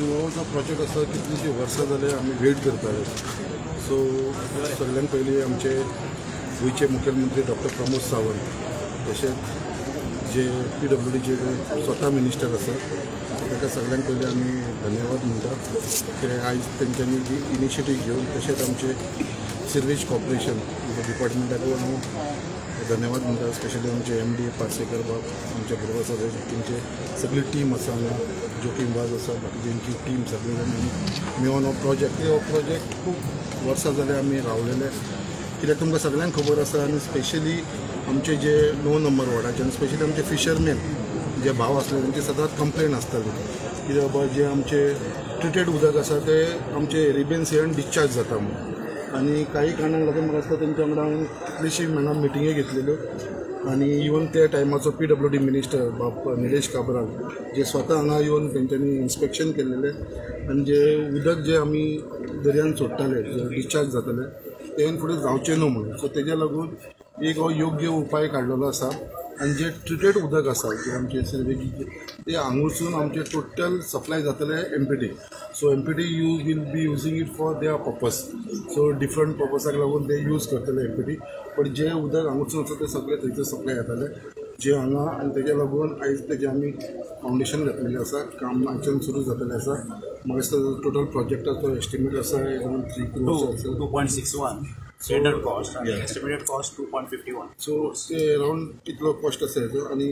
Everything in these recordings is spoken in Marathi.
हो जो प्रोजेक्ट आसा कितलींशीं वर्सां जाले आमी वेट करताले. सो सगळ्यान पयलीं आमचे गोंयचे मुखेलमंत्री डॉक्टर प्रमोद सावंत तशेंच जे PWDचे स्वता मिनिस्टर आसा ताका सगळ्यांत पयलीं आमी धन्यवाद म्हणटा की आयज तेंच्यांनी जी इनिशिएटीव घेवन तशेंच आमचे सिर्वेज कॉर्पोरेशन डिपार्टमेंटाकूय हांव धन्यवाद म्हणटा. स्पेशली आमचे MD पार्सेकर बाब आमच्या बरोबर आसा तेंचे सगळी टीम आसा हांगा जोखीमबाज आसा बाकीच्यांची टीम सगळी जाण मेळून हो प्रोजेक्ट खूब वर्सां जाले आमी रावलेले. कित्याक तुमकां सगळ्यांक खबर आसा आनी स्पेशली आमचे जे 9 नंबर वॉर्डाचे आनी स्पेशली आमचे फिशरमॅन जे भाव आसले तेंची सदांच कंप्लेन आसताली कित्याक बाबा जे आमचे ट्रिटेड उदक आसा ते आमचे एरेबियन सीयन डिस्चार्ज जाता म्हणून. आनी काही कारणांक लागून म्हाका दिसता तेंच्या वांगडा हांवें कितलीशीं म्हणा मिटिंगे घेतलेल्यो आनी इवन त्या टायमाचो PWD मिनिस्टर बाब निलेश काब्राल जे स्वता हांगा येवन तेंच्यांनी इन्स्पेक्शन केल्लेले आनी जे उदक जे आमी दर्यान सोडटाले जे डिस्चार्ज जाताले ते फुडें जावचें न्हू म्हणून. सो तेज्या लागून एक हो योग्य उपाय काडलेलो आसा आनी जे ट्रिटेड उदक आसा जे आमचे सिर्वेजीचे ते हांगूरसून आमचे टोटल सप्लाय जातले MPT. So MPT will be using it for their purpose. So different पर्पजाक लागून ते यूज करतले MPT. बट जे उदक हांगूरसून आसा ते सगळे थंयसर सप्लाय जातले जे हांगा आनी तेज्या लागून आयज तेजे आमी फावंडेशन घातलेलें आसा. काम आयच्यान सुरू जातलें आसा. म्हाका दिसता टोटल प्रोजेक्टाचो एस्टिमेट आसा अरावंड 3 crores आसा. 2.61 standard cost and estimated cost 2.51. So ते अरावंड कितलो कॉस्ट आसा हेजो आनी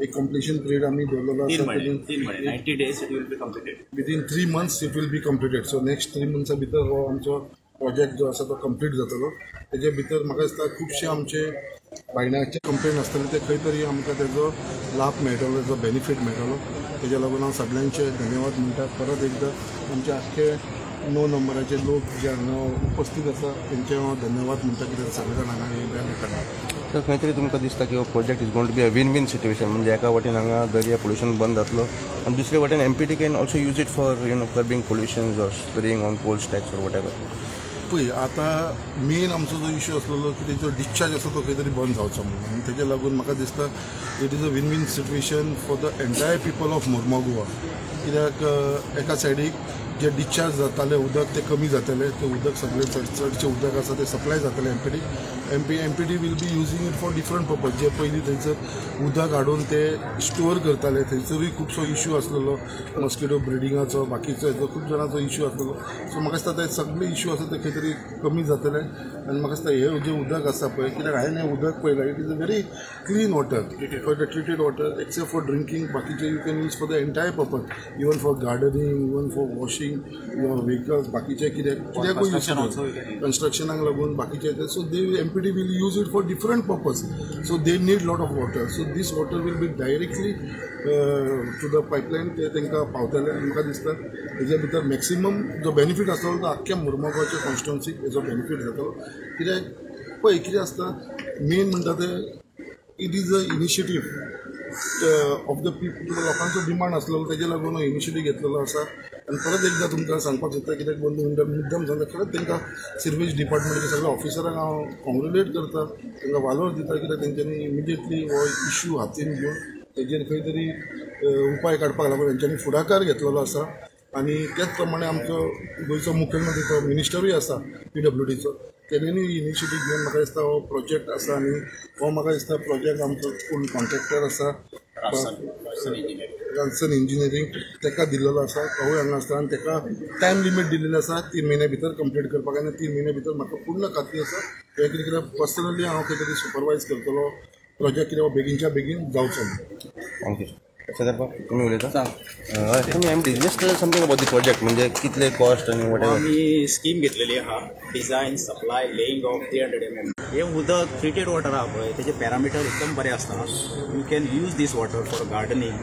एक कंप्लिशन पिरियड आमी दवरलेलो आसा 90 days it will be completed. Within 3 months it will be completed. So next 3 months भितर हो आमचो प्रोजेक्ट जो आसा तो कंप्लीट जातलो. तेजे भितर म्हाका दिसता खुबशे आमचे बायणाचे कंप्लेन आसतले ते खंय तरी आमकां तेजो लाभ मेळटलो तेजो बेनिफीट मेळटलो. तेज्या लागून हांव सगळ्यांचे धन्यवाद म्हणटा. परत एकदां आमचे आख्खे 9 नंबराचे लोक जे हांगा उपस्थित आसा तेंचे हांव धन्यवाद म्हणटा कित्याक सगळे जाण हांगा येयले करता. तर खंय तरी तुमकां दिसता की हो project is going to be a win-win situation. म्हणजे एका वाटेन हांगा दर्या पोल्युशन बंद जातलो आनी दुसरे वाटेन MPT can also use it for curbing pollution or spraying on coal stacks or whatever. पळय आतां मेन आमचो जो इश्यू आसलेलो की तेजो डिस्चार्ज आसा तो खंय तरी बंद जावचो म्हणून आनी तेज्या लागून म्हाका दिसता it is a win-win situation for the entire people of Mormugao. कित्याक एका सायडीक जे डिस्चार्ज जाताले उदक ते कमी जातले ते उदक सगळे चडचे उदक आसा ते सप्लाय जातले MPT will be using it for different purpose. जे पयलीं थंयसर उदक हाडून ते स्टोर करताले थंयसरूय खुबसो इश्यू आसलेलो मॉस्किटो ब्रिडिंगाचो बाकीचो हेजो खूब जाणांचो इश्यू आसलेलो. सो म्हाका दिसता ते सगळे इश्यू आसा ते खंय तरी कमी जातले आनी म्हाका दिसता हे जे उदक आसा पळय कित्याक हांवें हें उदक पळयलां it is a very clean water for the treated water except for drinking. बाकीचे you can use for the entire purpose even for gardening even for washing vehicles बाकीचे कित्याकूय कन्स्ट्रक्शनाक लागून बाकीचे. So they MPT will use it for different purpose. So they need lot of water. So this water will be directly to the pipeline ते तांकां पावतले. म्हाका दिसता हेजे भितर मॅक्सिमम जो बेनिफीट आसतलो तो आख्ख्या मुर्मुगांवच्या कॉन्स्टिट्युएन्सीक हेजो बेनिफीट जातलो. कित्याक पळय कितें आसता मेन म्हणटा ते it is a initiative of the people. लोकांचो डिमांड आसलेलो तेजे लागून हो इनिशिएटीव घेतलेलो आसा. आनी परत एकदां तुमकां सांगपाक सोदता कित्याक मुद्दम सांगता खरेंच तांकां सिर्वेज डिपार्टमेंटाच्या सगळ्या ऑफिसरांक हांव कॉंग्रेच्युलेट करता तांकां वालोर दिता कित्याक तेंच्यांनी इमिडिएटली हो इश्यू हातीन घेवन तेजेर खंय तरी उपाय काडपाक लागून तेंच्यांनी फुडाकार घेतलेलो आसा. आनी त्याच प्रमाणे आमचो गोंयचो मुखेलमंत्री तो मिनिस्टरूय आसा PWDचो तेणेनूय इनिशिएटीव घेवन म्हाका दिसता हो प्रोजेक्ट आसा आनी हो म्हाका दिसता प्रोजेक्ट आमचो फूल कॉन्ट्रॅक्टर आसा राल्सन इंजिनियरींग ताका दिल्लेलो आसा. तोवूय हांगा आसता आनी ताका टायम लिमीट दिल्लेलो आसा 3 म्हयन्या भितर कंप्लीट करपाक. आनी 3 म्हयन्या भितर म्हाका पूर्ण खात्री आसा हे कितें पर्सनली हांव खंय तरी सुपरवायज करतलो प्रोजेक्ट कितें बेगीनच्या बेगीन जावचो. थँक्यू. तुम्ही उलयता तुमी MD just something about the project म्हणजे कितले कॉस्ट आनी वॉट एवर. आमी स्कीम घेतलेली आहा design supply laying of 300 mm. हे उदक ट्रिटेड वॉटर आहा पळय तेजे पॅरामिटर एकदम बरे आसता. You can use this water for gardening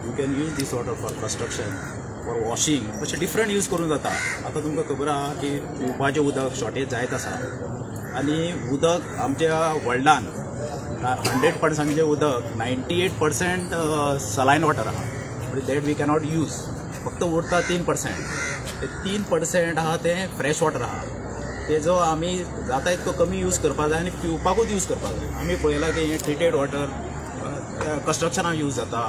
you can use this water for construction for washing अशे डिफरंट यूज करूंक जाता. आतां तुमकां खबर आहा की पिवपाचें उदक शॉर्टेज जायत आसा आनी उदक आमच्या वर्ल्डान 100% उदक 98% सलायन वॉटर आहा म्हणजे दॅट वी कॅनॉट यूज. फक्त उरता 3%. ते 3% आहा ते फ्रेश वॉटर आहा तेजो आमी जाता इतको कमी यूज करपाक जाय आनी पिवपाकूच यूज करपाक जाय. आमी पळयलां की हें ट्रिटेड वॉटर कन्स्ट्रक्शनाक यूज जाता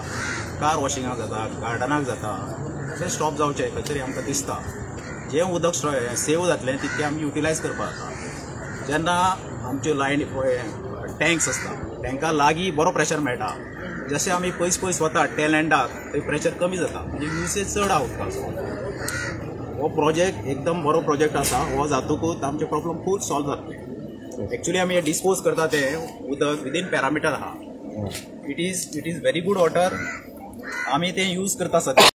कार वॉशिंगाक जाता गार्डनाक जाता अशें स्टॉप जावचें खंय तरी आमकां दिसता. जें उदक सेव जातलें तितकें आमी युटिलायज करपाक जाता. जेन्ना आमच्यो लायनी पळय टँक्स आसता टँका लागीं बरो प्रेशर मेळटा. जशें आमी पयस पयस वतात त्या लँडाक थंय प्रेशर कमी जाता म्हणजे युसेज चड आहा उदकाचो. हो प्रोजेक्ट एकदम बरो प्रोजेक्ट आसा. हो जातकूच आमचे प्रॉब्लम फूल सॉल्व जातले. एक्चुली आमी डिस्पोज करता तें उदक विदीन पॅरामिटर आहा. It is very good water. आमी तें यूज करता सद्या